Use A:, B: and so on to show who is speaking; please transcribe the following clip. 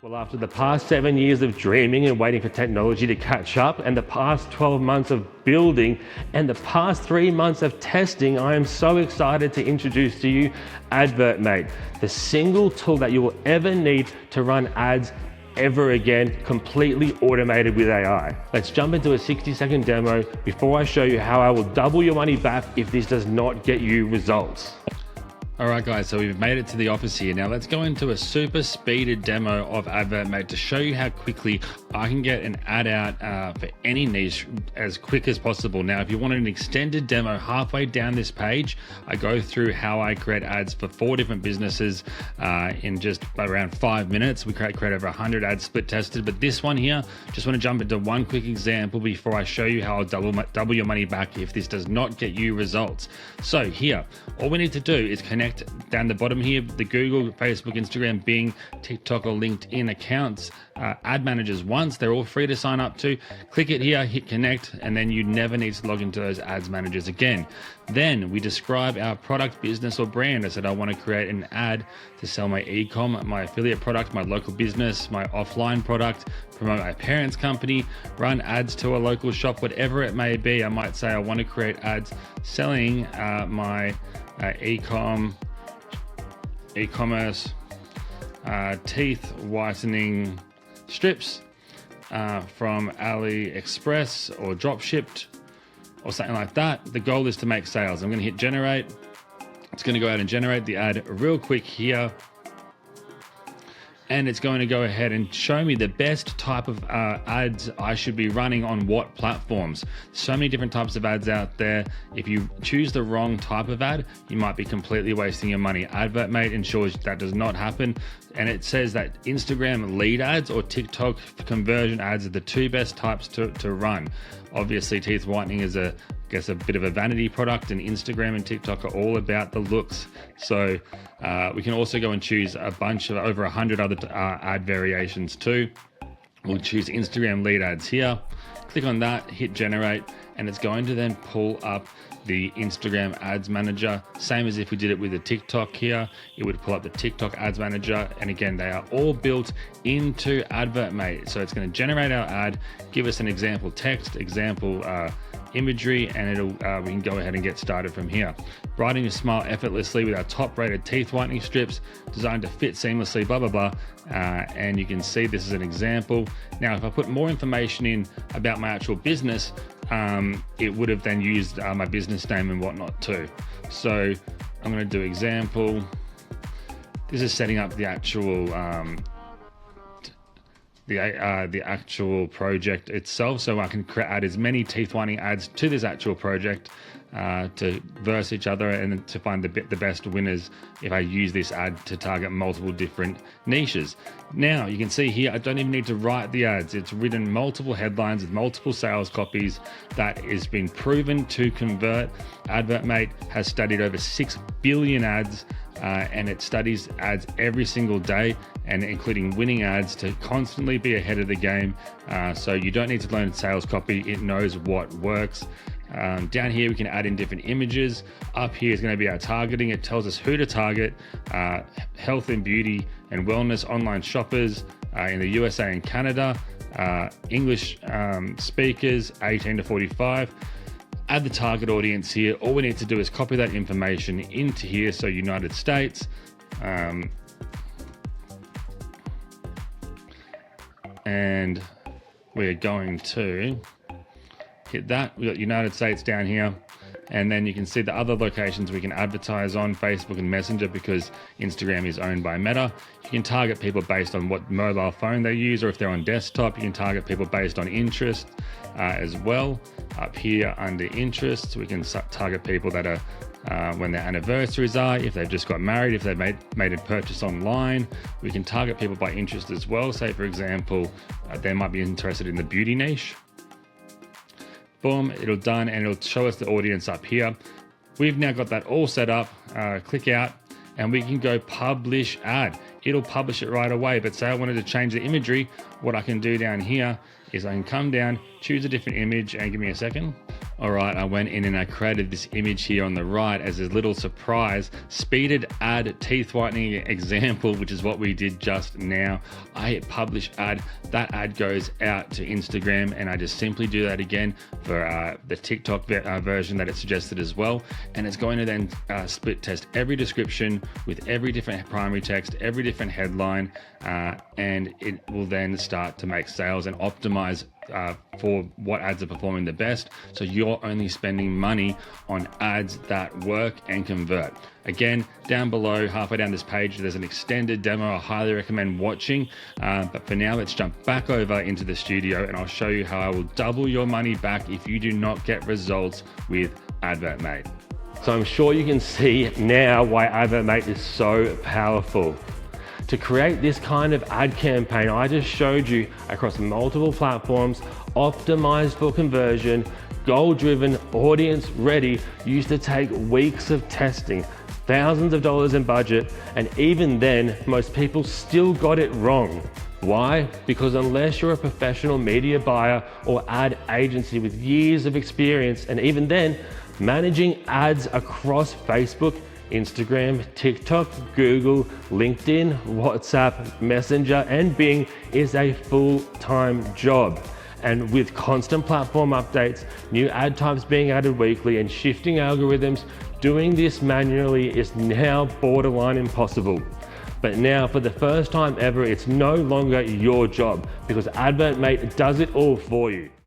A: Well, after the past 7 years of dreaming and waiting for technology to catch up, and the past 12 months of building, and the past 3 months of testing, I am so excited to introduce to you AdvertMate, the single tool that you will ever need to run ads ever again, completely automated with AI. Let's jump into a 60-second demo before I show you how I will double your money back if this does not get you results.
B: All right, guys, so we've made it to the office here. Now let's go into a super speeded demo of AdvertMate to show you how quickly I can get an ad out for any niche as quick as possible. Now, if you want an extended demo, halfway down this page, I go through how I create ads for 4 different businesses in just around 5 minutes. We create over 100 ads split tested, but this one here, just want to jump into one quick example before I show you how I'll double your money back if this does not get you results. So here, all we need to do is connect down the bottom here, the Google, Facebook, Instagram, Bing, TikTok, or LinkedIn accounts, ad managers once. They're all free to sign up to. Click it here, hit connect, and then you never need to log into those ads managers again. Then we describe our product, business, or brand. I said I want to create an ad to sell my e-com, my affiliate product, my local business, my offline product, promote my parents' company, run ads to a local shop, whatever it may be. I might say I want to create ads selling my e-commerce teeth whitening strips from AliExpress or drop shipped or something like that. The goal is to make sales. I'm going to hit generate. It's going to go out and generate the ad real quick here. And it's going to go ahead and show me the best type of ads I should be running on what platforms. So many different types of ads out there. If you choose the wrong type of ad, you might be completely wasting your money. AdvertMate ensures that does not happen. And it says that Instagram lead ads or TikTok conversion ads are the 2 best types to run. Obviously, teeth whitening is a bit of a vanity product, and Instagram and TikTok are all about the looks. So we can also go and choose a bunch of over 100 other ad variations too. We'll choose Instagram lead ads here, click on that, hit generate, and it's going to then pull up the Instagram ads manager. Same as if we did it with the TikTok here, it would pull up the TikTok ads manager. And again, they are all built into AdvertMate. So it's going to generate our ad, give us an example text, example imagery, and we can go ahead and get started from here. Brightening your smile effortlessly with our top rated teeth whitening strips designed to fit seamlessly, blah, blah, blah. And you can see this is an example. Now, if I put more information in about my actual business, it would have then used my business name and whatnot too. So I'm going to do example. This is setting up the actual the actual project itself, so I can add as many teeth whitening ads to this actual project to verse each other and to find the best winners if I use this ad to target multiple different niches. Now you can see here I don't even need to write the ads. It's written multiple headlines with multiple sales copies that has been proven to convert. AdvertMate has studied over 6 billion ads and it studies ads every single day, and including winning ads, to constantly be ahead of the game. So you don't need to learn sales copy. It knows what works. Down here we can add in different images. Up here is going to be our targeting. It tells us who to target: health and beauty and wellness online shoppers in the USA and Canada, English speakers 18 to 45. Add the target audience here. All we need to do is copy that information into here. So United States, and we're going to hit that. We've got United States down here, and then you can see the other locations we can advertise on: Facebook and Messenger, because Instagram is owned by Meta. You can target people based on what mobile phone they use, or if they're on desktop, you can target people based on interest as well. Up here under interests, we can target people that are when their anniversaries are, if they've just got married, if they've made a purchase online. We can target people by interest as well. Say, for example, they might be interested in the beauty niche. Boom, it'll done, and it'll show us the audience up here. We've now got that all set up. Click out, and we can go publish ad. It'll publish it right away. But say I wanted to change the imagery, what I can do down here is I can come down, choose a different image, and give me a second. All right, I went in and I created this image here on the right as a little surprise, speeded ad teeth whitening example, which is what we did just now. I hit publish ad, that ad goes out to Instagram, and I just simply do that again for the TikTok version that it suggested as well. And it's going to then split test every description with every different primary text, every different headline, and it will then start to make sales and optimize for what ads are performing the best. So you're only spending money on ads that work and convert. Again, down below, halfway down this page, there's an extended demo I highly recommend watching. But for now, let's jump back over into the studio and I'll show you how I will double your money back if you do not get results with AdvertMate.
A: So I'm sure you can see now why AdvertMate is so powerful. To create this kind of ad campaign I just showed you across multiple platforms, optimized for conversion, goal-driven, audience-ready, used to take weeks of testing, thousands of dollars in budget, and even then, most people still got it wrong. Why? Because unless you're a professional media buyer or ad agency with years of experience, and even then, managing ads across Facebook, Instagram, TikTok, Google, LinkedIn, WhatsApp, Messenger, and Bing is a full-time job. And with constant platform updates, new ad types being added weekly, and shifting algorithms, doing this manually is now borderline impossible. But now, for the first time ever, it's no longer your job because AdvertMate does it all for you.